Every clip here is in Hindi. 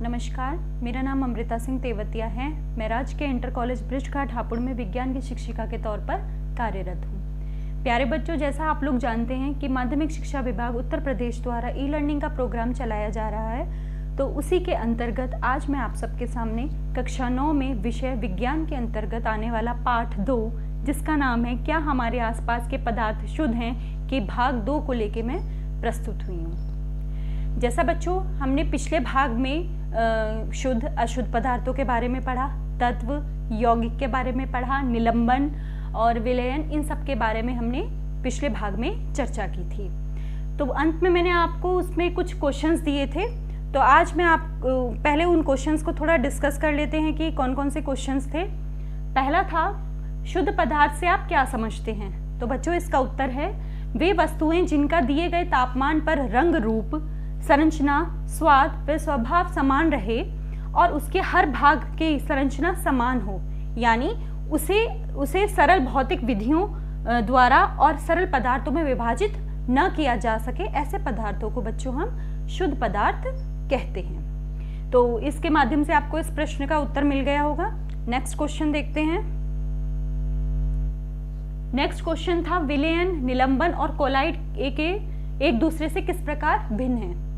नमस्कार, मेरा नाम अमृता सिंह तेवतिया है। मैं राजकीय इंटर कॉलेज बृजघाट हापुड़ में विज्ञान की शिक्षिका के तौर पर कार्यरत हूँ। प्यारे बच्चों, जैसा आप लोग जानते हैं कि माध्यमिक शिक्षा विभाग उत्तर प्रदेश द्वारा ई लर्निंग का प्रोग्राम चलाया जा रहा है, तो उसी के अंतर्गत आज मैं आप सबके सामने कक्षा 9 में विषय विज्ञान के अंतर्गत आने वाला पाठ 2, जिसका नाम है क्या हमारे आसपास के पदार्थ शुद्ध हैं, के भाग 2 को लेके मैं प्रस्तुत हुई हूँ। जैसा बच्चों हमने पिछले भाग में शुद्ध अशुद्ध पदार्थों के बारे में पढ़ा, तत्व यौगिक के बारे में पढ़ा, निलंबन और विलयन, इन सब के बारे में हमने पिछले भाग में चर्चा की थी। तो अंत में मैंने आपको उसमें कुछ क्वेश्चंस दिए थे, तो आज मैं आप पहले उन क्वेश्चंस को थोड़ा डिस्कस कर लेते हैं कि कौन कौन से क्वेश्चंस थे। पहला था, शुद्ध पदार्थ से आप क्या समझते हैं? तो बच्चों इसका उत्तर है, वे वस्तुएं जिनका दिए गए तापमान पर रंग, रूप, संरचना, स्वाद व स्वभाव समान रहे और उसके हर भाग की संरचना समान हो, यानी उसे सरल भौतिक विधियों द्वारा और सरल पदार्थों में विभाजित न किया जा सके, ऐसे पदार्थों को बच्चों हम शुद्ध पदार्थ कहते हैं। तो इसके माध्यम से आपको इस प्रश्न का उत्तर मिल गया होगा। नेक्स्ट क्वेश्चन देखते हैं। नेक्स्ट क्वेश्चन था, विलयन, निलंबन और कोलाइड एक दूसरे से किस प्रकार भिन्न हैं?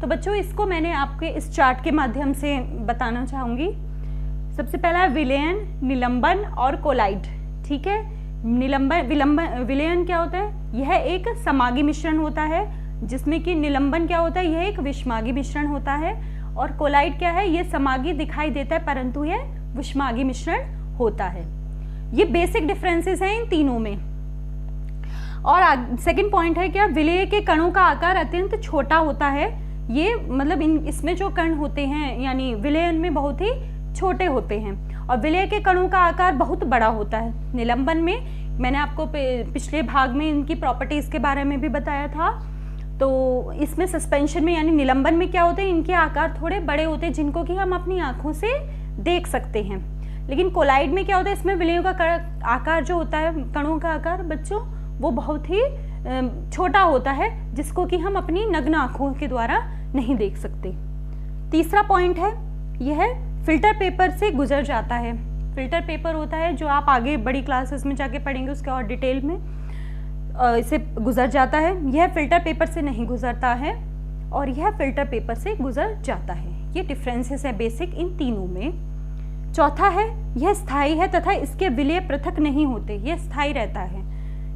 तो बच्चों इसको मैंने आपके इस चार्ट के माध्यम से बताना चाहूंगी। सबसे पहला है विलयन, निलंबन और कोलाइड। ठीक है, विलयन क्या होता है? यह एक समागी मिश्रण होता है, जिसमें कि निलंबन क्या होता है? यह एक विषमागी मिश्रण होता है। और कोलाइड क्या है? यह समागी दिखाई देता है परंतु यह विषमागी मिश्रण होता है। ये बेसिक डिफरेंसेस हैं इन तीनों में। और सेकंड पॉइंट है क्या, विलय के कणों का आकार अत्यंत छोटा होता है। ये मतलब इसमें जो कण होते हैं यानी विलयन में बहुत ही छोटे होते हैं और विलय के कणों का आकार बहुत बड़ा होता है। निलंबन में मैंने आपको पिछले भाग में इनकी प्रॉपर्टीज के बारे में भी बताया था। तो इसमें सस्पेंशन में यानी निलंबन में क्या होते हैं, इनके आकार थोड़े बड़े होते हैं जिनको कि हम अपनी आंखों से देख सकते हैं। लेकिन कोलाइड में क्या होता है, इसमें विलयों का आकार जो होता है, कणों का आकार बच्चों, वो बहुत ही छोटा होता है जिसको कि हम अपनी नग्न आंखों के द्वारा नहीं देख सकते। तीसरा पॉइंट है, यह फिल्टर पेपर से गुजर जाता है। फिल्टर पेपर होता है जो आप आगे बड़ी क्लासेस में जाके पढ़ेंगे, उसके और डिटेल में इसे गुजर जाता है। यह फिल्टर पेपर से नहीं गुजरता है और यह फिल्टर पेपर से गुजर जाता है। ये डिफरेंसेस है बेसिक इन तीनों में। चौथा है, यह स्थायी है तथा इसके विलय पृथक नहीं होते, यह स्थायी रहता है।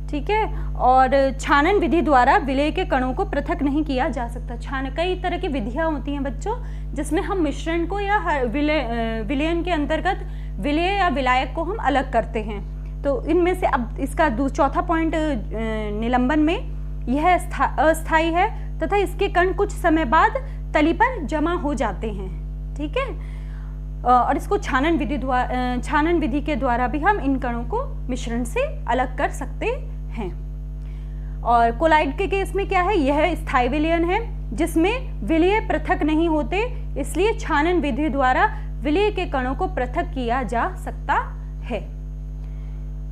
ठीक है, और छानन विधि द्वारा विलय के कणों को पृथक नहीं किया जा सकता। कई तरह की विधियां होती हैं बच्चों, जिसमें हम मिश्रण को या विलयन के अंतर्गत विलय या विलायक को हम अलग करते हैं। तो इनमें से अब इसका चौथा पॉइंट निलंबन में, यह अस्थायी है तथा इसके कण कुछ समय बाद तली पर जमा हो जाते हैं। ठीक है, और इसको छानन विधि के द्वारा भी हम इन कणों को मिश्रण से अलग कर सकते हैं। और कोलाइड के केस में क्या है, यह स्थायी विलयन है जिसमें विलय पृथक नहीं होते, इसलिए छानन विधि द्वारा विलय के कणों को पृथक किया जा सकता है।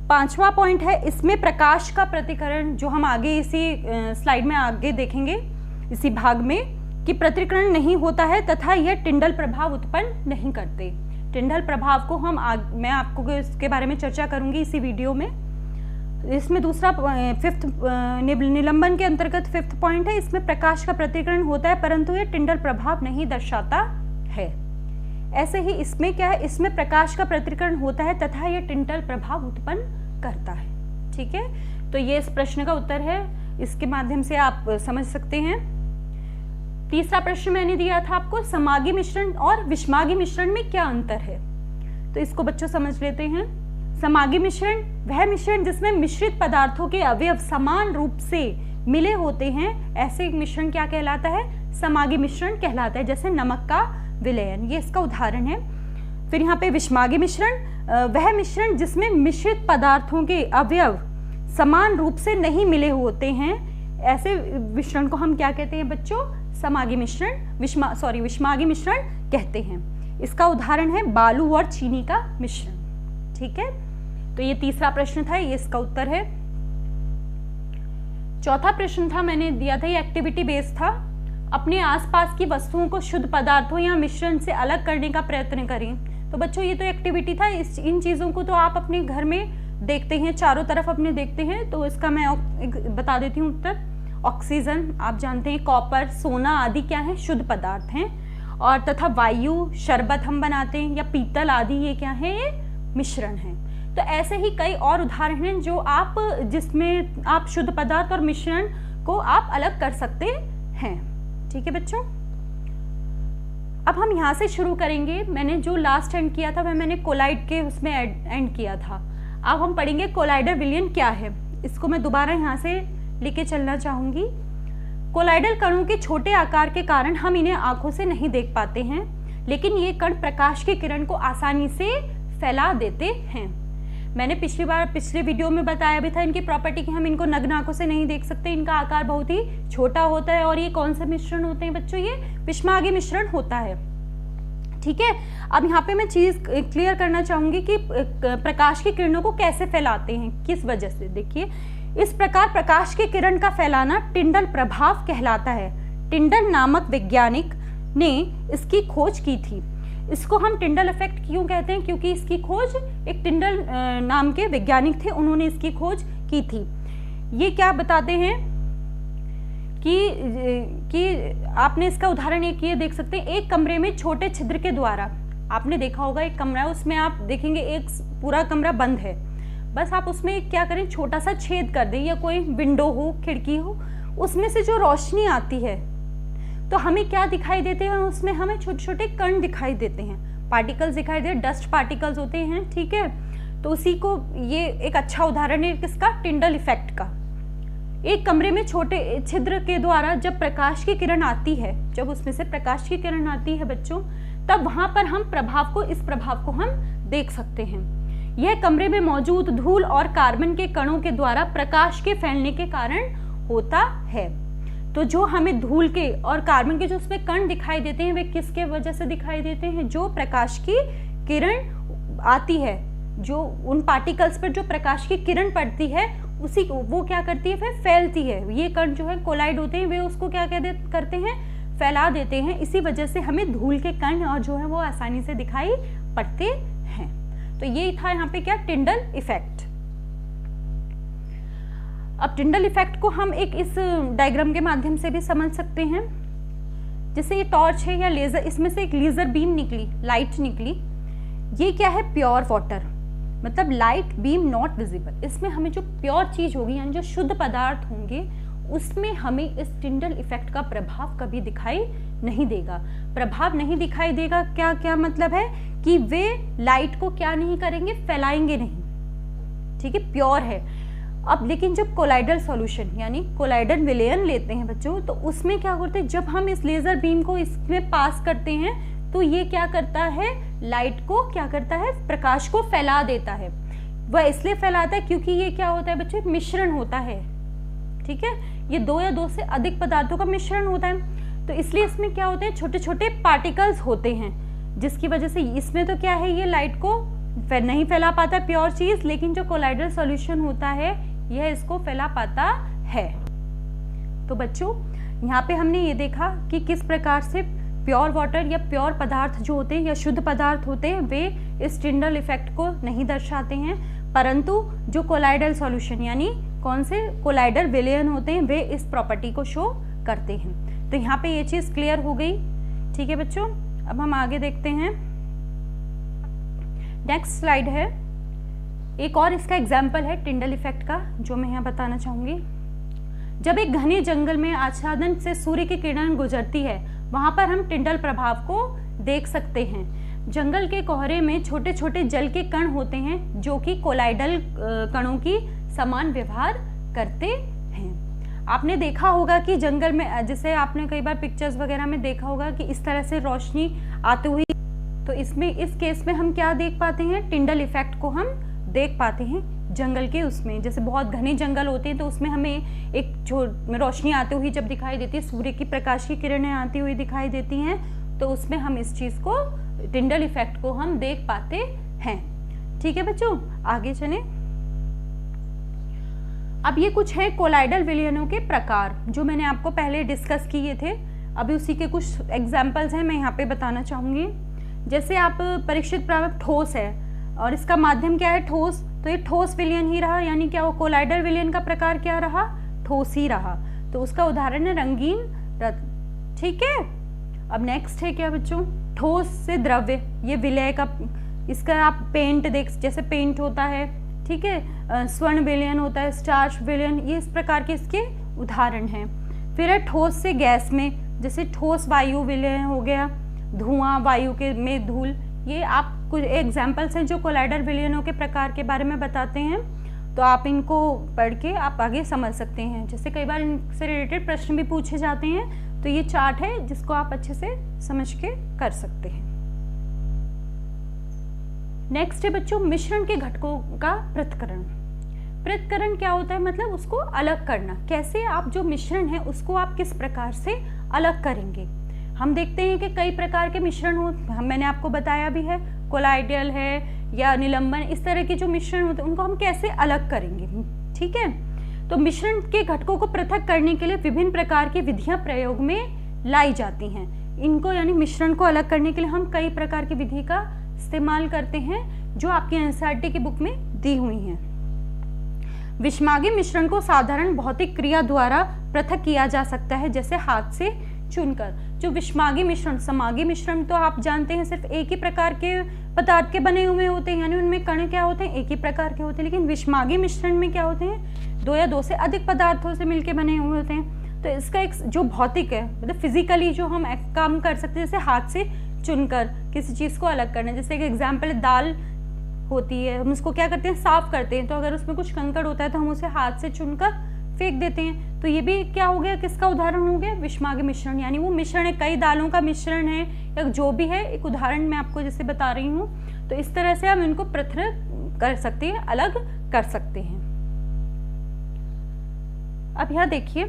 पांचवा पॉइंट है, इसमें प्रकाश का प्रतिकरण, जो हम आगे इसी स्लाइड में आगे देखेंगे इसी भाग में, कि प्रतिकरण नहीं होता है तथा यह टिंडल प्रभाव उत्पन्न नहीं करते। टिंडल प्रभाव को मैं आपको इसके बारे में चर्चा करूंगी इसी वीडियो में। इसमें दूसरा फिफ्थ निलंबन के अंतर्गत फिफ्थ पॉइंट है, इसमें प्रकाश का प्रतिकरण होता है परंतु यह टिंडल प्रभाव नहीं दर्शाता है। ऐसे ही इसमें क्या है, इसमें प्रकाश का प्रतिकरण होता है तथा यह टिंडल प्रभाव उत्पन्न करता है। ठीक है, तो ये इस प्रश्न का उत्तर है, इसके माध्यम से आप समझ सकते हैं। तीसरा प्रश्न मैंने दिया था आपको, समागी मिश्रण और विषमागी मिश्रण में क्या अंतर है? तो इसको बच्चों समझ लेते हैं। समागी मिश्रण वह मिश्रण जिसमें मिश्रित पदार्थों के अवयव समान रूप से मिले होते हैं, ऐसे मिश्रण क्या कहलाता है? समागी मिश्रण कहलाता है। जैसे नमक का विलयन, ये इसका उदाहरण है। फिर यहाँ पे विषमागी मिश्रण वह मिश्रण जिसमें मिश्रित पदार्थों के अवयव समान रूप से नहीं मिले होते हैं, ऐसे मिश्रण को हम क्या कहते हैं बच्चों? समागी मिश्रण, विषमागी मिश्रण कहते हैं। इसका उदाहरण है बालू और चीनी का मिश्रण। ठीक है, तो ये तीसरा प्रश्न था, ये इसका उत्तर है। चौथा प्रश्न था मैंने दिया था, ये एक्टिविटी बेस्ड था। अपने आसपास की वस्तुओं को शुद्ध पदार्थों या मिश्रण से अलग करने का प्रयत्न करें। तो बच्चों ये तो एक्टिविटी था, इन चीज़ों को तो आप अपने घर में देखते हैं, चारों तरफ अपने देखते हैं। तो इसका मैं बता देती हूँ उत्तर। ऑक्सीजन आप जानते हैं, कॉपर, सोना आदि क्या है, शुद्ध पदार्थ हैं। और तथा वायु, शरबत हम बनाते हैं, या पीतल आदि ये क्या है, ये मिश्रण है। तो ऐसे ही कई और उदाहरण हैं जो आप जिसमें आप शुद्ध पदार्थ और मिश्रण को आप अलग कर सकते हैं। ठीक है बच्चों, अब हम यहाँ से शुरू करेंगे। मैंने जो लास्ट एंड किया था वह मैंने कोलाइड के उसमें एंड किया था। अब हम पढ़ेंगे कोलाइडल विलयन क्या है। इसको मैं दोबारा यहाँ से लेके चलना चाहूँगी। कोलाइडल कणों के छोटे आकार के कारण हम इन्हें आंखों से नहीं देख पाते हैं, लेकिन ये कण प्रकाश की किरण को आसानी से फैला देते हैं। मैंने पिछले वीडियो में बताया भी था इनकी प्रॉपर्टी कि हम इनको नग्न आंखों से नहीं देख सकते, इनका आकार बहुत ही छोटा होता है। और ये कौन से मिश्रण होते हैं बच्चों, ये विषमागी मिश्रण होता है। ठीक है, अब यहाँ पे मैं चीज क्लियर करना चाहूंगी कि प्रकाश की किरणों को कैसे फैलाते हैं, किस वजह से। देखिए, इस प्रकार प्रकाश की किरण का फैलाना टिंडल प्रभाव कहलाता है। टिंडल नामक वैज्ञानिक ने इसकी खोज की थी। इसको हम टिंडल इफेक्ट क्यों कहते हैं, क्योंकि इसकी खोज एक टिंडल नाम के वैज्ञानिक थे, उन्होंने इसकी खोज की थी। ये क्या बताते हैं कि आपने इसका उदाहरण एक ये देख सकते हैं, एक कमरे में छोटे छिद्र के द्वारा, आपने देखा होगा एक कमरा है, उसमें आप देखेंगे एक पूरा कमरा बंद है, बस आप उसमें क्या करें, छोटा सा छेद कर दें, या कोई विंडो हो, खिड़की हो, उसमें से जो रोशनी आती है तो हमें क्या दिखाई देते हैं, उसमें हमें छोटे छोटे कण दिखाई देते हैं, पार्टिकल्स दिखाई देते, डस्ट पार्टिकल्स होते हैं। ठीक है, तो उसी को ये एक अच्छा उदाहरण है किसका, टिंडल इफेक्ट का। एक कमरे में छोटे छिद्र के द्वारा जब प्रकाश की किरण आती है, जब उसमें से प्रकाश की किरण आती है बच्चों, तब वहां पर हम इस प्रभाव को हम देख सकते हैं। यह कमरे में मौजूद धूल और कार्बन के कणों के द्वारा प्रकाश के फैलने के कारण होता है। तो जो हमें धूल के और कार्बन के जो उसमें कण दिखाई देते हैं, वे किसके वजह से दिखाई देते हैं, जो प्रकाश की किरण आती है, जो उन पार्टिकल्स पर जो प्रकाश की किरण पड़ती है, उसी वो क्या करती है, फिर फैलती है। ये कण जो है कोलाइड होते हैं, वे उसको क्या करते हैं, फैला देते हैं। इसी वजह से हमें धूल के कण और जो है वो आसानी से दिखाई पड़ते हैं। तो ये था यहाँ पे क्या, टिंडल इफेक्ट। अब टिंडल इफेक्ट को हम एक इस डायग्राम के माध्यम से भी समझ सकते हैं। जैसे ये टॉर्च है या लेजर, इसमें से एक लेजर बीम निकली, लाइट निकली, ये क्या है, प्योर वाटर, मतलब लाइट बीम नॉट विजिबल। इसमें हमें जो प्योर चीज होगी, यानी जो शुद्ध पदार्थ होंगे, उसमें हमें इस टिंडल इफेक्ट का प्रभाव कभी दिखाई नहीं देगा। प्रभाव नहीं दिखाई देगा, क्या क्या मतलब है कि वे लाइट को क्या नहीं करेंगे, फैलाएंगे नहीं। ठीक है, प्योर है। अब लेकिन जब कोलाइडल सॉल्यूशन यानी कोलाइडल विलयन लेते हैं बच्चों, तो उसमें क्या करते हैं, जब हम इस लेजर बीम को इसमें पास करते हैं, तो ये क्या करता है, लाइट को क्या करता है, प्रकाश को फैला देता है। वह इसलिए फैलाता है क्योंकि ये क्या होता है बच्चों, मिश्रण होता है। ठीक है, ये दो या दो से अधिक पदार्थों का मिश्रण होता है, तो इसलिए इसमें क्या होते हैं, छोटे छोटे पार्टिकल्स होते हैं, जिसकी वजह से इसमें तो क्या है, ये लाइट को नहीं फैला पाता है प्योर चीज, लेकिन जो कोलाइडल सॉल्यूशन होता है यह इसको फैला पाता है। तो बच्चों यहाँ पे हमने ये देखा कि किस प्रकार से प्योर वाटर या प्योर पदार्थ जो होते हैं या शुद्ध पदार्थ होते हैं, वे इस टिंडल इफेक्ट को नहीं दर्शाते हैं, परंतु जो कोलाइडल सॉल्यूशन यानी कौन से कोलाइडल विलयन होते हैं, वे इस प्रॉपर्टी को शो करते हैं। तो यहाँ पे ये चीज क्लियर हो गई। ठीक है बच्चों, अब हम आगे देखते हैं। नेक्स्ट स्लाइड है, एक और इसका एग्जाम्पल है टिंडल इफेक्ट का, जो मैं यहाँ बताना चाहूंगी। जब एक घने जंगल में आच्छादन से सूर्य की किरण गुजरती है, वहां पर हम टिंडल प्रभाव को देख सकते हैं। जंगल के कोहरे में छोटे छोटे जल के कण होते हैं, जो कि कोलाइडल कणों की समान व्यवहार करते हैं। आपने देखा होगा कि जंगल में, जैसे आपने कई बार पिक्चर्स वगैरह में देखा होगा कि इस तरह से रोशनी आती हुई, तो इसमें इस केस में हम क्या देख पाते हैं, टिंडल इफेक्ट को हम देख पाते हैं। जंगल के उसमें जैसे बहुत घने जंगल होते हैं, तो उसमें हमें एक रोशनी आती हुई जब दिखाई देती है, सूर्य की प्रकाश की किरणें आती हुई दिखाई देती हैं, तो उसमें हम इस चीज को, टिंडल इफेक्ट को हम देख पाते हैं। ठीक है बच्चों, आगे चलें। अब ये कुछ है कोलाइडल विलयनों के प्रकार, जो मैंने आपको पहले डिस्कस किए थे। अभी उसी के कुछ एग्जाम्पल्स हैं, मैं यहाँ पे बताना चाहूँगी। जैसे आप परीक्षित प्रारंभ ठोस है और इसका माध्यम क्या है, ठोस, तो ये ठोस विलयन ही रहा, यानी क्या वो कोलाइडल विलयन का प्रकार क्या रहा, ठोस ही रहा। तो उसका उदाहरण है रंगीन रत्न। ठीक है, अब नेक्स्ट है क्या बच्चों, ठोस से द्रव्य, ये विलय का, इसका आप पेंट देख, जैसे पेंट होता है, ठीक है, स्वर्ण विलयन होता है, स्टार्च विलयन, ये इस प्रकार के इसके उदाहरण हैं। फिर है ठोस से गैस में, जैसे ठोस वायु विलयन हो गया, धुआं, वायु के में धूल, ये आप कुछ एग्जाम्पल्स हैं जो कोलाइडल विलयनों के प्रकार के बारे में बताते हैं। तो आप इनको पढ़ के आप आगे समझ सकते हैं। जैसे कई बार इनसे रिलेटेड प्रश्न भी पूछे जाते हैं, तो ये चार्ट है जिसको आप अच्छे से समझ के कर सकते हैं। नेक्स्ट है बच्चों मिश्रण के घटकों का पृथक्करण। पृथक्करण क्या होता है, मतलब उसको अलग करना, कैसे आप जो मिश्रण है उसको आप किस प्रकार से अलग करेंगे। हम देखते हैं कि कई प्रकार के मिश्रण हो, मैंने आपको बताया भी है, कोलाइडल है या निलंबन, इस तरह के जो मिश्रण होते हैं उनको हम कैसे अलग करेंगे। ठीक है, तो मिश्रण के घटकों को पृथक करने के लिए विभिन्न प्रकार की विधियां प्रयोग में लाई जाती हैं। इनको यानी मिश्रण को अलग करने के लिए हम कई प्रकार की विधि का इस्तेमाल करते हैं जो आपकी एनसीईआरटी की बुक में दी हुई हैं। विषमागी मिश्रण को साधारण भौतिक क्रिया द्वारा पृथक किया जा सकता है, जैसे हाथ से चुनकर। जो विषमागी मिश्रण, समागी मिश्रण तो आप जानते हैं सिर्फ एक ही प्रकार के पदार्थ के बने हुए होते हैं, यानी उनमें कण क्या होते हैं, एक ही प्रकार के होते हैं। लेकिन विषमागी मिश्रण में क्या होते हैं, दो या दो से अधिक पदार्थों से मिलकर बने हुए होते हैं। तो इसका एक जो भौतिक है, मतलब फिजिकली जो हम काम कर सकते हैं, जैसे हाथ से चुनकर किसी चीज को अलग करना। जैसे एक एग्जाम्पल है, दाल होती है, हम उसको क्या करते हैं, साफ करते हैं, तो अगर उसमें कुछ कंकड़ होता है तो हम उसे हाथ से चुनकर फेंक देते हैं। तो ये भी क्या हो गया, किसका उदाहरण हो गया, विषमागी मिश्रण। यानी वो मिश्रण है, कई दालों का मिश्रण है या जो भी है, एक उदाहरण मैं आपको जैसे बता रही हूँ। तो इस तरह से हम इनको पृथक कर सकते हैं, अलग कर सकते हैं। अब यहाँ देखिए,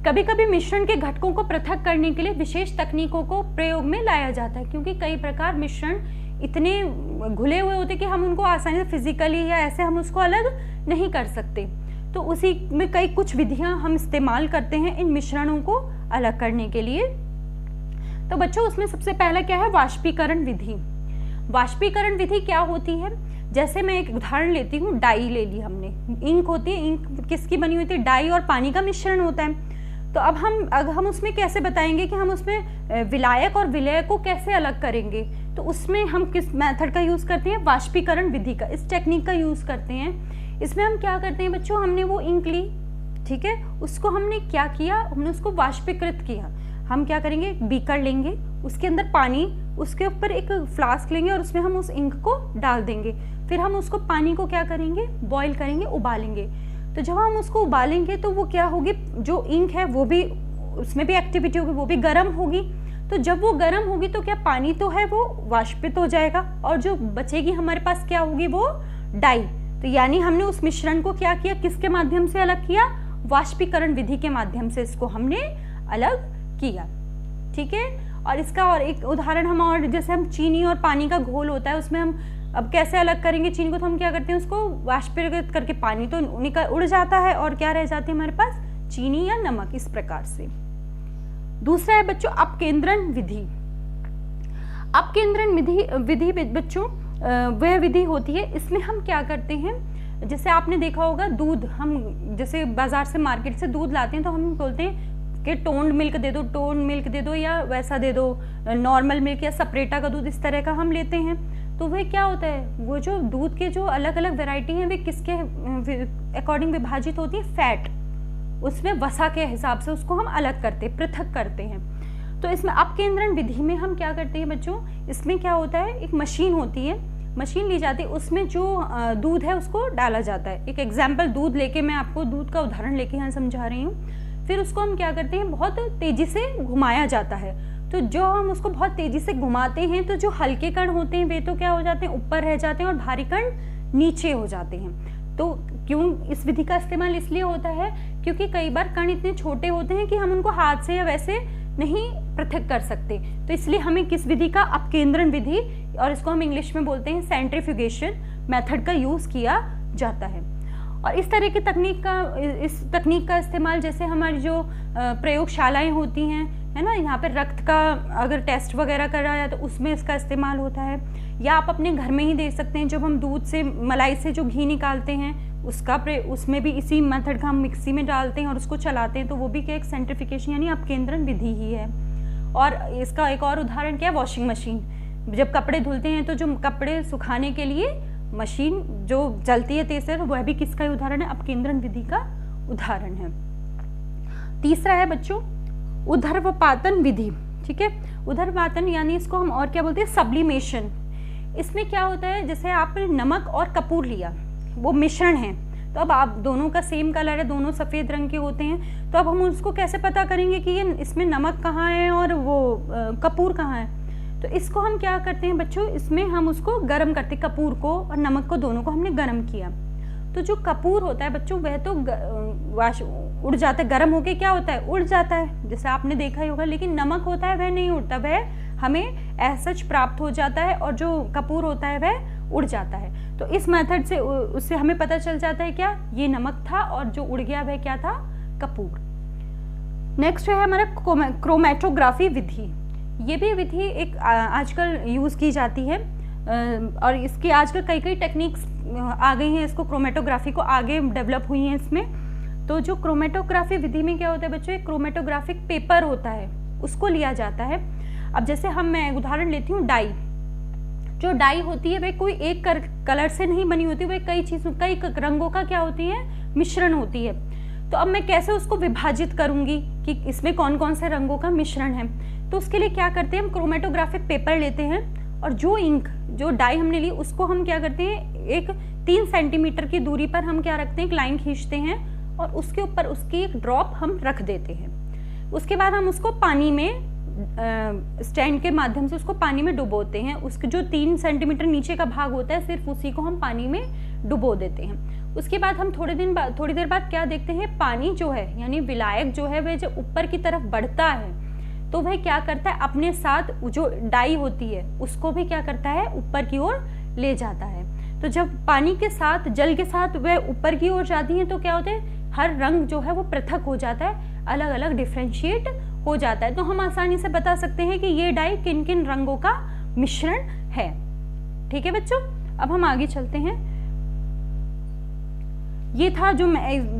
कभी कभी मिश्रण के घटकों को पृथक करने के लिए विशेष तकनीकों को प्रयोग में लाया जाता है, क्योंकि कई प्रकार मिश्रण इतने घुले हुए होते कि हम उनको आसानी से फिजिकली या ऐसे हम उसको अलग नहीं कर सकते। तो उसी में कई कुछ विधियां हम इस्तेमाल करते हैं इन मिश्रणों को अलग करने के लिए। तो बच्चों उसमें सबसे पहला क्या है, वाष्पीकरण विधि। वाष्पीकरण विधि क्या होती है, जैसे मैं एक उदाहरण लेती हूँ, डाई ले ली हमने, इंक होती है, इंक किसकी बनी हुई थी, डाई और पानी का मिश्रण होता है। तो अब हम उसमें कैसे बताएंगे कि हम उसमें विलायक और विलय को कैसे अलग करेंगे। तो उसमें हम किस मेथड का यूज करते हैं, वाष्पीकरण विधि का, इस टेक्निक का यूज करते हैं। इसमें हम क्या करते हैं बच्चों, हमने वो इंक ली, ठीक है, उसको हमने क्या किया, हमने उसको वाष्पीकृत किया। हम क्या करेंगे, बीकर लेंगे, उसके अंदर पानी, उसके ऊपर एक फ्लास्क लेंगे और उसमें हम उस इंक को डाल देंगे। फिर हम उसको पानी को क्या करेंगे, बॉईल करेंगे, उबालेंगे। तो जब हम उसको उबालेंगे तो वो क्या होगी, जो इंक है वो भी, उसमें भी एक्टिविटी होगी, वो भी गर्म होगी। तो जब वो गर्म होगी तो क्या पानी तो है वो वाष्पित हो जाएगा और जो बचेगी हमारे पास क्या होगी, वो डाई। तो यानी हमने उस मिश्रण को क्या किया, किसके माध्यम से अलग किया, वाष्पीकरण विधि के माध्यम से इसको हमने अलग किया। ठीक है, और इसका और एक उदाहरण हम, और जैसे हम चीनी और पानी का घोल होता है, उसमें हम अब कैसे अलग करेंगे चीनी को, तो हम क्या करते हैं, उसको वाष्पीकृत करके पानी तो निकल उड़ जाता है और क्या रह जाती है हमारे पास, चीनी या नमक, इस प्रकार से। दूसरा है बच्चों अपकेंद्रण विधि। अपकेंद्रण विधि बच्चों वह विधि होती है, इसमें हम क्या करते हैं, जैसे आपने देखा होगा दूध, हम जैसे बाजार से मार्केट से दूध लाते हैं तो हम बोलते हैं कि टोन्ड मिल्क दे दो, टोन्ड मिल्क दे दो या वैसा दे दो, नॉर्मल मिल्क या सपरेटा का दूध, इस तरह का हम लेते हैं। तो वह क्या होता है, वो जो दूध के जो अलग अलग वैरायटी हैं वे किसके अकॉर्डिंग विभाजित होती है, फैट, उसमें वसा के हिसाब से उसको हम अलग करते, पृथक करते हैं। तो इसमें अपकेंद्रण विधि में हम क्या करते हैं बच्चों, इसमें क्या होता है, एक मशीन होती है, मशीन ली जाती है, उसमें जो दूध है उसको डाला जाता है। एक एग्जाम्पल दूध लेके मैं आपको दूध का उदाहरण लेके यहाँ समझा रही हूँ। फिर उसको हम क्या करते हैं, बहुत तेजी से घुमाया जाता है। तो जो हम उसको बहुत तेजी से घुमाते हैं तो जो हल्के कण होते हैं वे तो क्या हो जाते हैं, ऊपर रह जाते हैं और भारी कण नीचे हो जाते हैं। तो क्यों इस विधि का इस्तेमाल इसलिए होता है, क्योंकि कई बार कण इतने छोटे होते हैं कि हम उनको हाथ से या वैसे नहीं पृथक कर सकते। तो इसलिए हमें किस विधि का, अपकेंद्रण विधि, और इसको हम इंग्लिश में बोलते हैं सेंट्रीफ्यूगेशन मेथड का यूज किया जाता है। और इस तरह की तकनीक का इस्तेमाल, जैसे हमारी जो प्रयोगशालाएं होती हैं है ना, यहाँ पे रक्त का अगर टेस्ट वगैरह कर रहा है तो उसमें इसका इस्तेमाल होता है। या आप अपने घर में ही देख सकते हैं, जब हम दूध से मलाई से जो घी निकालते हैं उसमें भी इसी मेथड का हम मिक्सी में डालते हैं और उसको चलाते हैं, तो वो भी क्या एक सेंट्रिफिकेशन यानी अपकेंद्रण विधि ही है। और इसका एक और उदाहरण क्या है, वॉशिंग मशीन। जब कपड़े धुलते हैं तो जो कपड़े सुखाने के लिए मशीन जो चलती है तेज से, वह भी किसका उदाहरण है, अपकेंद्रण विधि का उदाहरण है। तीसरा है बच्चों ऊर्ध्वपातन विधि। ठीक है, ऊर्ध्वपातन यानी इसको हम और क्या बोलते हैं, सब्लिमेशन। इसमें क्या होता है, जैसे आपने नमक और कपूर लिया, वो मिश्रण है, तो अब आप दोनों का सेम कलर है, दोनों सफ़ेद रंग के होते हैं, तो अब हम उसको कैसे पता करेंगे कि ये इसमें नमक कहाँ है और वो कपूर कहाँ है। तो इसको हम क्या करते हैं बच्चों, इसमें हम उसको गर्म करते, कपूर को और नमक को दोनों को हमने गर्म किया, तो जो कपूर होता है बच्चों वह तो उड़ जाता है, गर्म होके क्या होता है, उड़ जाता है, जैसे आपने देखा ही होगा। लेकिन नमक होता है वह नहीं उड़ता, वह हमें एज प्राप्त हो जाता है, और जो कपूर होता है वह उड़ जाता है। तो इस मेथड से उससे हमें पता चल जाता है क्या, ये नमक था और जो उड़ गया वह क्या था, कपूर। नेक्स्ट है हमारा क्रोमेटोग्राफी विधि। ये भी विधि एक आजकल यूज़ की जाती है, और इसकी आजकल कई कई टेक्निक्स आ गई हैं, इसको क्रोमेटोग्राफी को आगे डेवलप हुई हैं इसमें। तो जो क्रोमेटोग्राफी विधि में क्या होता है बच्चों, एक क्रोमेटोग्राफिक पेपर होता है, उसको लिया जाता है। अब जैसे मैं उदाहरण लेती हूँ, डाई। जो डाई होती है वह कोई एक कलर से नहीं बनी होती, वह कई रंगों का क्या होती है, मिश्रण होती है। तो अब मैं कैसे उसको विभाजित करूंगी कि इसमें कौन कौन से रंगों का मिश्रण है। तो उसके लिए क्या करते हैं, हम क्रोमेटोग्राफिक पेपर लेते हैं, और जो इंक, जो डाई हमने ली, उसको हम क्या करते हैं, एक 3 सेंटीमीटर की दूरी पर हम क्या रखते हैं, एक लाइन खींचते हैं, और उसके ऊपर उसकी एक ड्रॉप हम रख देते हैं। उसके बाद हम उसको पानी में स्टैंड के माध्यम से उसको पानी में डुबोते हैं। उसके जो 3 सेंटीमीटर नीचे का भाग होता है, सिर्फ उसी को हम पानी में डुबो देते हैं। उसके बाद हम थोड़ी देर बाद क्या देखते हैं, पानी जो है यानी विलायक जो है वह जब ऊपर की तरफ बढ़ता है, तो वह क्या करता है, अपने साथ जो डाई होती है उसको भी क्या करता है, ऊपर की ओर ले जाता है। तो जब पानी के साथ, जल के साथ वह ऊपर की ओर जाती है, तो क्या होता है, हर रंग जो है वो पृथक हो जाता है, अलग अलग डिफ्रेंशिएट हो जाता है। तो हम आसानी से बता सकते हैं कि ये डाई किन किन रंगों का मिश्रण है। ठीक है बच्चों, अब हम आगे चलते हैं। ये था जो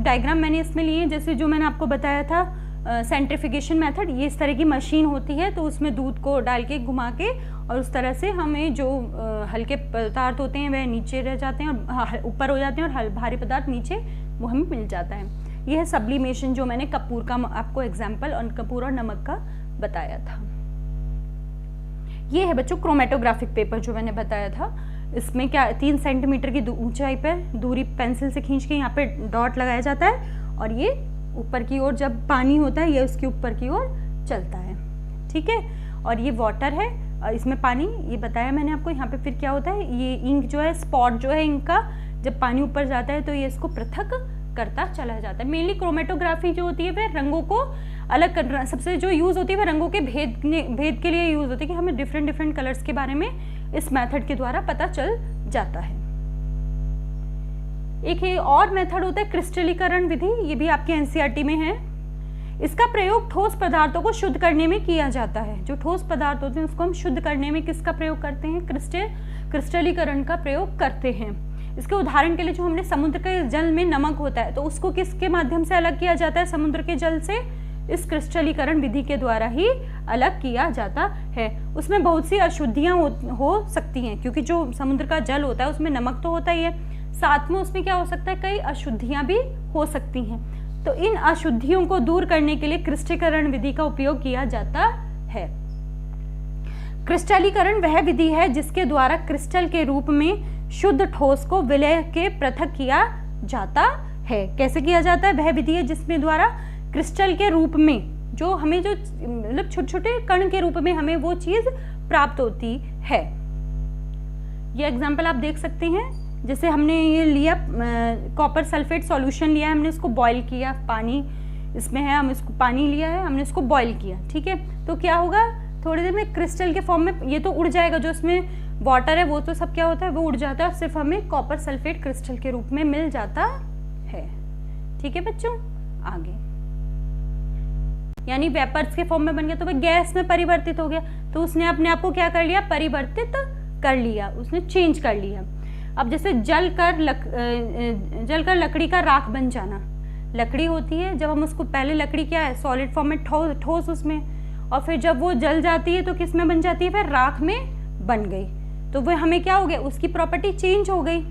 डायग्राम मैंने इसमें लिए, जैसे जो मैंने आपको बताया था सेंट्रिफिकेशन मेथड। ये इस तरह की मशीन होती है, तो उसमें दूध को डाल के घुमा के, और उस तरह से हमें जो हल्के पदार्थ होते हैं वह नीचे रह जाते हैं और ऊपर हो जाते हैं, और भारी पदार्थ नीचे वो हमें मिल जाता है। यह है सब्लिमेशन, जो मैंने कपूर का आपको एग्जाम्पल और कपूर और नमक का बताया था। ये है बच्चों क्रोमेटोग्राफिक पेपर जो मैंने बताया था। इसमें क्या 3 सेंटीमीटर की ऊंचाई पर दूरी पेंसिल से खींच के यहाँ पे डॉट लगाया जाता है, और ये ऊपर की ओर जब पानी होता है ये उसके ऊपर की ओर चलता है। ठीक है, और ये वाटर है, और इसमें पानी, ये बताया मैंने आपको। यहाँ पे फिर क्या होता है, ये इंक जो है, स्पॉट जो है इंक का, जब पानी ऊपर जाता है तो ये इसको पृथक करता चला जाता है। मेनली क्रोमेटोग्राफी जो होती है वह रंगों को अलग करना, सबसे जो यूज़ होती है वह रंगों के भेद के लिए यूज़ होती है, कि हमें डिफरेंट कलर्स के बारे में इस मेथड के द्वारा पता चल जाता है। एक और मेथड होता है क्रिस्टलीकरण विधि, ये भी आपके एनसीईआरटी में है। इसका प्रयोग ठोस पदार्थों को शुद्ध करने में किया जाता है। जो ठोस पदार्थ होते हैं उसको हम शुद्ध करने में किसका प्रयोग करते हैं, क्रिस्टलीकरण का प्रयोग करते हैं। इसके उदाहरण के लिए जो हमने समुद्र के जल में नमक होता है, तो उसको किसके माध्यम से अलग किया जाता है, समुद्र के जल से, इस क्रिस्टलीकरण विधि के द्वारा ही अलग किया जाता है। उसमें बहुत सी अशुद्धियां हो सकती हैं, क्योंकि जो समुद्र का जल होता है उसमें नमक तो होता ही है, साथ में उसमें क्या हो सकता है, कई अशुद्धियां भी हो सकती हैं। तो इन अशुद्धियों को दूर करने के लिए क्रिस्टलीकरण विधि का उपयोग किया जाता है। क्रिस्टलीकरण वह विधि है जिसके द्वारा क्रिस्टल के रूप में शुद्ध ठोस को विलय के पृथक किया जाता है। कैसे किया जाता है, वह विधि है जिसमें द्वारा क्रिस्टल के रूप में, जो हमें जो मतलब छोटे छोटे कण के रूप में हमें वो चीज प्राप्त होती है। ये एग्जांपल आप देख सकते हैं, जैसे हमने ये लिया कॉपर सल्फेट सॉल्यूशन लिया है, हमने इसको बॉईल किया, पानी इसमें है, हम इसको पानी लिया है, हमने इसको बॉईल किया। ठीक है, तो क्या होगा, थोड़ी देर में क्रिस्टल के फॉर्म में ये तो उड़ जाएगा, जो इसमें वाटर है वो तो सब क्या होता है, वो उड़ जाता है, और सिर्फ हमें कॉपर सल्फेट क्रिस्टल के रूप में मिल जाता है। ठीक है बच्चों, आगे यानी वेपर्स के फॉर्म में बन गया, तो वह गैस में परिवर्तित हो गया। तो उसने अपने आप को क्या कर लिया, परिवर्तित कर लिया, उसने चेंज कर लिया। अब जैसे जलकर लकड़ी का राख बन जाना। लकड़ी होती है, जब हम उसको, पहले लकड़ी क्या है, सॉलिड फॉर्म में, ठोस उसमें, और फिर जब वो जल जाती है तो किस में बन जाती है, फिर राख में बन गई। तो वह हमें क्या हो गया, उसकी प्रॉपर्टी चेंज हो गई।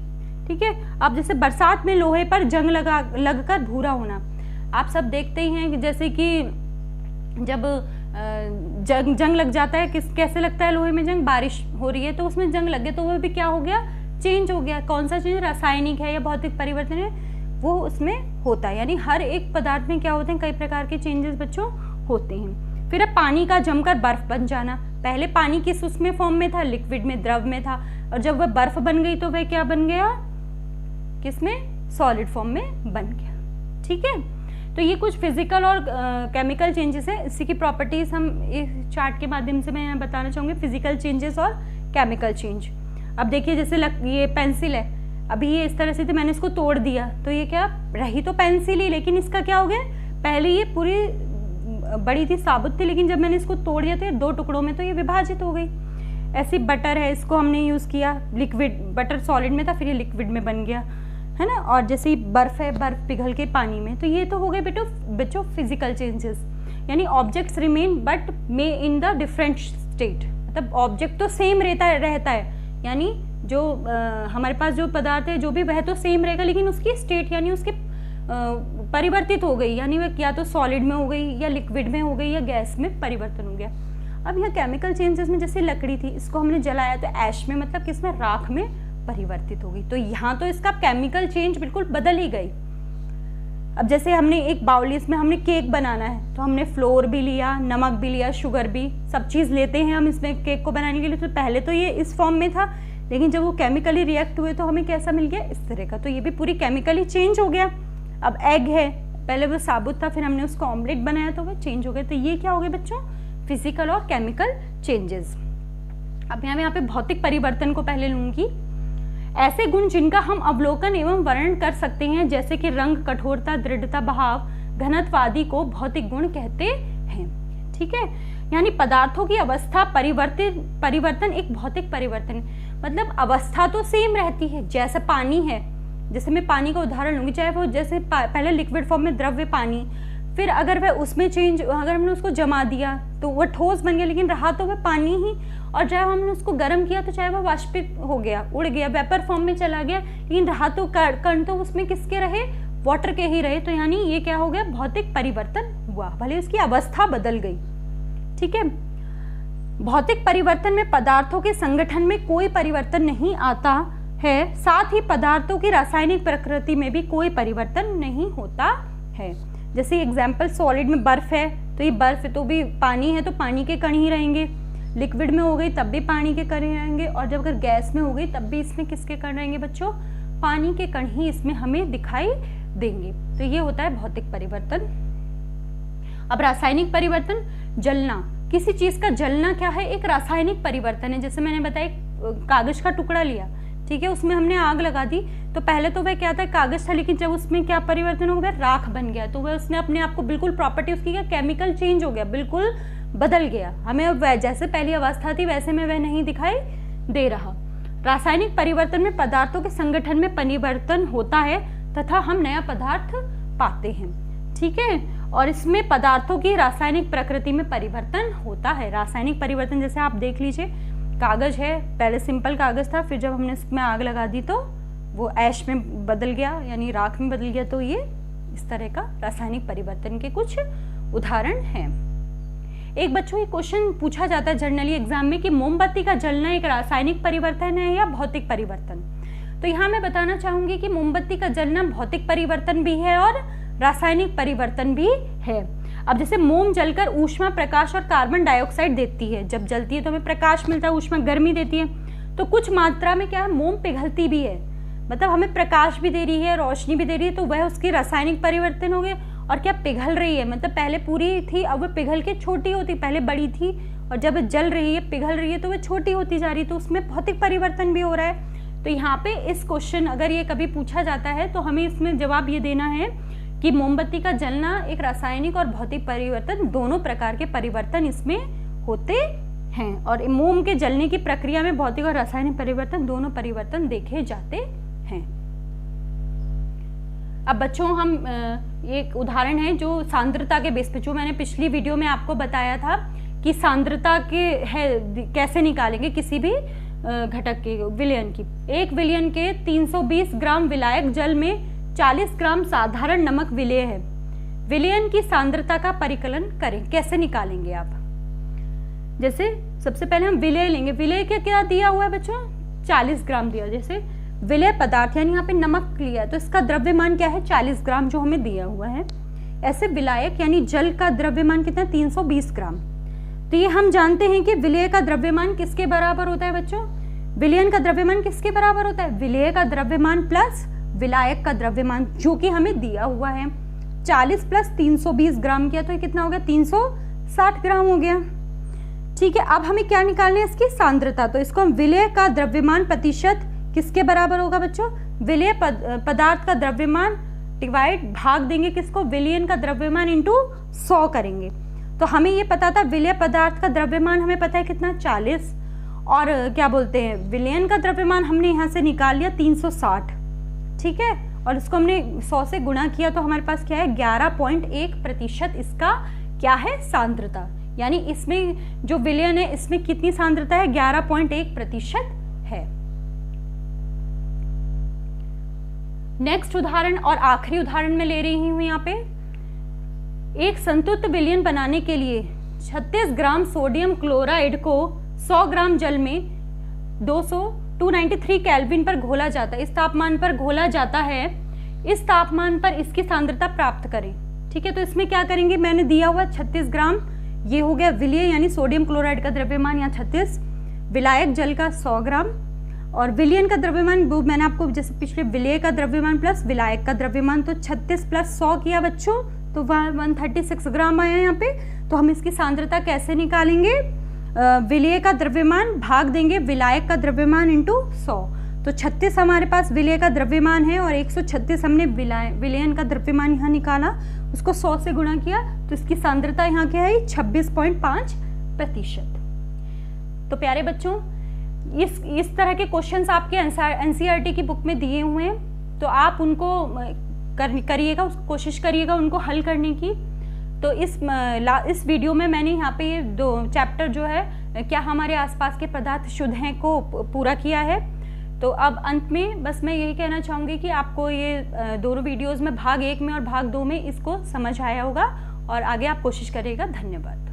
ठीक है। अब जैसे बरसात में लोहे पर जंग लगकर भूरा होना। आप सब देखते ही हैं कि जैसे कि जब जंग लग जाता है, कैसे लगता है लोहे में जंग, बारिश हो रही है तो उसमें जंग लग गया, तो वह भी क्या हो गया, चेंज हो गया। कौन सा चेंज, रासायनिक है या भौतिक परिवर्तन है, वो उसमें होता है। यानी हर एक पदार्थ में क्या होते हैं, कई प्रकार के चेंजेस बच्चों होते हैं। फिर अब पानी का जमकर बर्फ बन जाना। पहले पानी किस उसमें फॉर्म में था, लिक्विड में, द्रव में था, और जब वह बर्फ बन गई तो वह क्या बन गया, किसमें, सॉलिड फॉर्म में बन गया। ठीक है। तो ये कुछ फिजिकल और केमिकल चेंजेस है। इसी की प्रॉपर्टीज हम इस चार्ट के माध्यम से मैं बताना चाहूँगी, फिजिकल चेंजेस और केमिकल चेंज। अब देखिए जैसे ये पेंसिल है, अभी ये इस तरह से थी, मैंने इसको तोड़ दिया तो ये क्या, रही तो पेंसिल ही, लेकिन इसका क्या हो गया, पहले ये पूरी बड़ी थी, साबुत थी, लेकिन जब मैंने इसको तोड़ दिया तो 2 टुकड़ों में तो ये विभाजित हो गई। ऐसी बटर है, इसको हमने यूज़ किया, लिक्विड, बटर सॉलिड में था, फिर ये लिक्विड में बन गया, है ना। और जैसे बर्फ है, बर्फ पिघल के पानी में, तो ये तो हो गए बच्चों फिजिकल चेंजेस। यानी objects remain but may in the different state, मतलब ऑब्जेक्ट तो सेम रहता है, यानी जो हमारे पास जो पदार्थ है जो भी, वह तो सेम रहेगा, लेकिन उसकी स्टेट यानी उसके परिवर्तित हो गई, यानी वह या तो सॉलिड में हो गई, या लिक्विड में हो गई, या गैस में परिवर्तन हो गया। अब यहाँ केमिकल चेंजेस में जैसे लकड़ी थी, इसको हमने जलाया तो ऐश में, मतलब किसमें, राख में परिवर्तित हो गई। तो यहाँ तो इसका केमिकल चेंज बिल्कुल बदल ही गई। अब जैसे हमने एक बाउल, इसमें हमने केक बनाना है, तो हमने फ्लोर भी लिया, नमक भी लिया, शुगर भी, सब चीज़ लेते हैं हम इसमें केक को बनाने के लिए। तो पहले तो ये इस फॉर्म में था, लेकिन जब वो केमिकली रिएक्ट हुए तो हमें कैसा मिल गया, इस तरह का। तो ये भी पूरी केमिकली चेंज हो गया। अब एग है, पहले वो साबुत था, फिर हमने उसको ऑमलेट बनाया तो वो चेंज हो गया। तो ये क्या हो गया बच्चों, फिजिकल और केमिकल चेंजेस। अब यहाँ पे भौतिक परिवर्तन को पहले लूंगी। ऐसे गुण जिनका हम अवलोकन एवं वर्णन कर सकते हैं, जैसे कि रंग, कठोरता, दृढ़ता, बहाव, घनत्व आदि को भौतिक गुण कहते हैं। ठीक है। यानी पदार्थों की अवस्था परिवर्तन एक भौतिक परिवर्तन, मतलब अवस्था तो सेम रहती है। जैसे पानी है, जैसे मैं पानी का उदाहरण लूंगी, चाहे वो जैसे पहले लिक्विड फॉर्म में द्रव्य पानी, फिर अगर वह उसमें चेंज, अगर हमने उसको जमा दिया तो वह ठोस बन गया, लेकिन रहा तो वह पानी ही, और जब हमने उसको गर्म किया तो चाहे वह वाष्पित हो गया, उड़ गया, वेपर फॉर्म में चला गया, लेकिन रहा तो कण तो उसमें किसके रहे, वाटर के ही रहे। तो यानी ये क्या हो गया, भौतिक परिवर्तन हुआ, भले उसकी अवस्था बदल गई। ठीक है। भौतिक परिवर्तन में पदार्थों के संगठन में कोई परिवर्तन नहीं आता है, साथ ही पदार्थों की रासायनिक प्रकृति में भी कोई परिवर्तन नहीं होता है। जैसे एग्जाम्पल, सॉलिड में बर्फ है, तो ये बर्फ तो भी पानी है, तो पानी के कण ही रहेंगे। लिक्विड में हो गई तब भी पानी के कण रहेंगे, और जब अगर गैस में हो गई तब भी इसमें किसके कण रहेंगे बच्चों, पानी के कण ही इसमें हमें दिखाई देंगे। तो ये होता है भौतिक परिवर्तन। अब रासायनिक परिवर्तन, जलना, किसी चीज का जलना क्या है, एक रासायनिक परिवर्तन है। जैसे मैंने बताया, कागज का टुकड़ा लिया, ठीक है, उसमें हमने आग लगा दी, तो पहले तो वह क्या था, कागज था, लेकिन जब उसमें क्या परिवर्तन हो गया, राख बन गया। तो वह उसने अपने आप को बिल्कुल प्रॉपर्टी उसकी क्या, केमिकल चेंज हो गया, बिल्कुल बदल गया। हमें अब जैसे पहली अवस्था थी वैसे में वह नहीं दिखाई दे रहा। रासायनिक परिवर्तन में पदार्थों के संगठन में परिवर्तन होता है तथा हम नया पदार्थ पाते हैं। ठीक है। और इसमें पदार्थों की रासायनिक प्रकृति में परिवर्तन होता है। रासायनिक परिवर्तन जैसे आप देख लीजिए, कागज है, पहले सिंपल कागज था, फिर जब हमने इसमें आग लगा दी तो वो ऐश में बदल गया, यानी राख में बदल गया। तो ये इस तरह का रासायनिक परिवर्तन के कुछ उदाहरण हैं। एक बच्चों ये क्वेश्चन पूछा जाता है जनरली एग्जाम में कि मोमबत्ती का जलना एक रासायनिक परिवर्तन है या भौतिक परिवर्तन। तो यहाँ मैं बताना चाहूंगी कि मोमबत्ती का जलना भौतिक परिवर्तन भी है और रासायनिक परिवर्तन भी है। अब जैसे मोम जलकर ऊष्मा, प्रकाश और कार्बन डाइऑक्साइड देती है, जब जलती है तो हमें प्रकाश मिलता है, ऊष्मा गर्मी देती है। तो कुछ मात्रा में क्या है, मोम पिघलती भी है, मतलब हमें प्रकाश भी दे रही है, रोशनी भी दे रही है, तो वह उसकी रासायनिक परिवर्तन हो गया। और क्या पिघल रही है, मतलब पहले पूरी थी, अब वह पिघल के छोटी होती, पहले बड़ी थी और जब जल रही है, पिघल रही है, तो वह छोटी होती जा रही है, तो उसमें भौतिक परिवर्तन भी हो रहा है। तो यहाँ पे इस क्वेश्चन अगर ये कभी पूछा जाता है तो हमें इसमें जवाब ये देना है कि मोमबत्ती का जलना एक रासायनिक और भौतिक परिवर्तन, दोनों प्रकार के परिवर्तन इसमें होते हैं। और मोम के जलने की प्रक्रिया में भौतिक और रासायनिक परिवर्तन, दोनों परिवर्तन देखे जाते हैं। अब बच्चों हम एक उदाहरण है जो सांद्रता के बेस पे, जो मैंने पिछली वीडियो में आपको बताया था कि सांद्रता के है कैसे निकालेंगे किसी भी घटक के विलयन की। एक विलयन के 320 ग्राम विलायक जल में 40 ग्राम साधारण नमक विलेय है। विलयन की सांद्रता का परिकलन करें, कैसे निकालेंगे आप? जैसे सबसे पहले हम विलेय लेंगे। विलेय के क्या दिया हुआ है बच्चों? 40 ग्राम दिया। जैसे विलेय पदार्थ यानी यहाँ पे नमक लिया है तो इसका द्रव्यमान क्या है? 40 ग्राम जो हमें दिया हुआ है। ऐसे विलायक यानी जल का द्रव्यमान कितना? 320 ग्राम। तो ये हम जानते हैं कि विलेय का द्रव्यमान किसके बराबर होता है बच्चों? विलयन का द्रव्यमान किसके बराबर होता है? विलेय का द्रव्यमान प्लस विलायक का द्रव्यमान, जो कि हमें दिया हुआ है। 40 प्लस 320 ग्राम किया तो ये कितना हो गया? 360 ग्राम हो गया। ठीक है, अब हमें क्या निकालना है? इसकी सांद्रता। तो इसको हम विलेय का द्रव्यमान प्रतिशत किसके बराबर होगा बच्चों? विलेय पदार्थ का द्रव्यमान डिवाइड भाग देंगे किसको? विलयन का द्रव्यमान इंटू 100 करेंगे। तो हमें ये पता था विलेय पदार्थ का द्रव्यमान हमें पता है कितना? 40, और क्या बोलते हैं विलयन का द्रव्यमान हमने यहाँ से निकाल लिया 360। ठीक है, और इसको हमने 100 से गुणा किया तो हमारे पास क्या है? 11.1% इसका क्या है? सांद्रता। यानी इसमें जो विलयन है इसमें कितनी सांद्रता है? 11.1% है। नेक्स्ट उदाहरण और आखिरी उदाहरण में ले रही हूं यहाँ पे। एक संतृप्त विलयन बनाने के लिए 36 ग्राम सोडियम क्लोराइड को 100 ग्राम जल में 293 केल्विन पर घोला जाता है। इस तापमान पर घोला जाता है। इस तापमान पर इसकी सांद्रता प्राप्त करें। ठीक है, तो इसमें क्या करेंगे? मैंने दिया हुआ 36 ग्राम, ये हो गया विलेय यानी सोडियम क्लोराइड का द्रव्यमान यहाँ 36, विलायक जल का 100 ग्राम, और विलयन का द्रव्यमान वो मैंने आपको जैसे पिछले विलेय का द्रव्यमान प्लस विलायक का द्रव्यमान, तो 36 प्लस 100 किया बच्चों तो 136 ग्राम आया यहाँ पे। तो हम इसकी सांद्रता कैसे निकालेंगे? विलेय का द्रव्यमान भाग देंगे विलायक का द्रव्यमान इंटू 100। तो 36 हमारे पास विलेय का द्रव्यमान है और 136 हमने विलयन का द्रव्यमान यहाँ निकाला, उसको 100 से गुणा किया तो इसकी सांद्रता यहाँ क्या है? 26.5%। तो प्यारे बच्चों, इस तरह के क्वेश्चंस आपके एनसीईआरटी की बुक में दिए हुए हैं, तो आप उनको करिएगा, कोशिश करिएगा उनको हल करने की। तो इस वीडियो में मैंने यहाँ पे ये 2 चैप्टर जो है क्या हमारे आसपास के पदार्थ शुद्ध हैं को पूरा किया है। तो अब अंत में बस मैं यही कहना चाहूँगी कि आपको ये दोनों वीडियोज़ में भाग 1 में और भाग 2 में इसको समझ आया होगा और आगे आप कोशिश करिएगा। धन्यवाद।